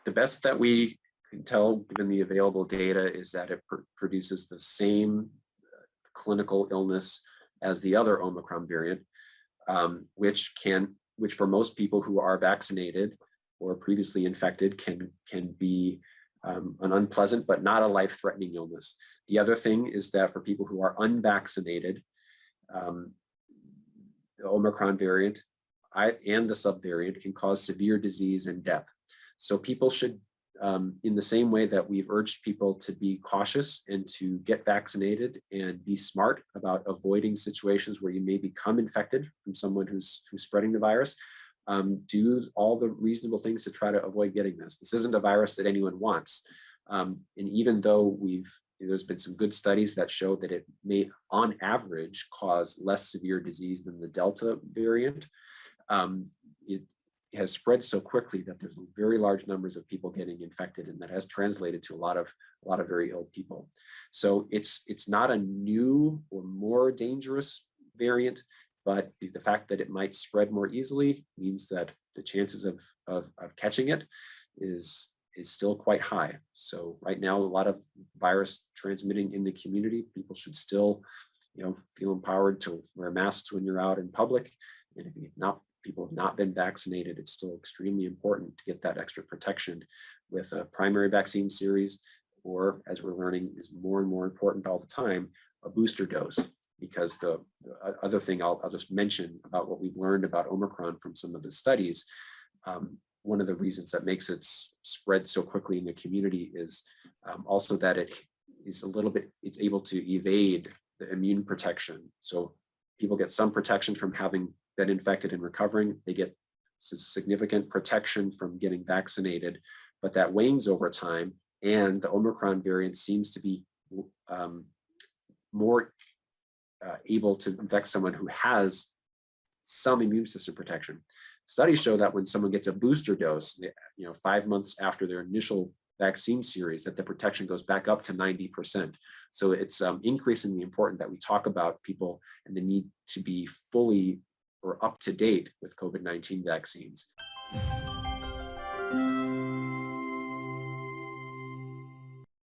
The best that we can tell, given the available data, is that it produces the same clinical illness as the other Omicron variant, which for most people who are vaccinated or previously infected can be an unpleasant but not a life-threatening illness. The other thing is that for people who are unvaccinated, the Omicron variant and the subvariant can cause severe disease and death. So people should, in the same way that we've urged people to be cautious and to get vaccinated and be smart about avoiding situations where you may become infected from someone who's spreading the virus, do all the reasonable things to try to avoid getting this. This isn't a virus that anyone wants. And even though there's been some good studies that show that it may, on average, cause less severe disease than the Delta variant, it has spread so quickly that there's very large numbers of people getting infected, and that has translated to a lot of very ill people. So it's not a new or more dangerous variant, but the fact that it might spread more easily means that the chances of catching it is still quite high. So right now, a lot of virus transmitting in the community, people should still, feel empowered to wear masks when you're out in public. And if people have not been vaccinated, it's still extremely important to get that extra protection with a primary vaccine series, or, as we're learning is more and more important all the time, a booster dose. Because the other thing I'll just mention about what we've learned about Omicron from some of the studies, one of the reasons that makes it spread so quickly in the community is also that it's able to evade the immune protection. So people get some protection from having been infected and recovering. They get significant protection from getting vaccinated, but that wanes over time. And the Omicron variant seems to be more able to infect someone who has some immune system protection. Studies show that when someone gets a booster dose, 5 months after their initial vaccine series, that the protection goes back up to 90%. So it's increasingly important that we talk about people and the need to be fully or up to date with COVID-19 vaccines.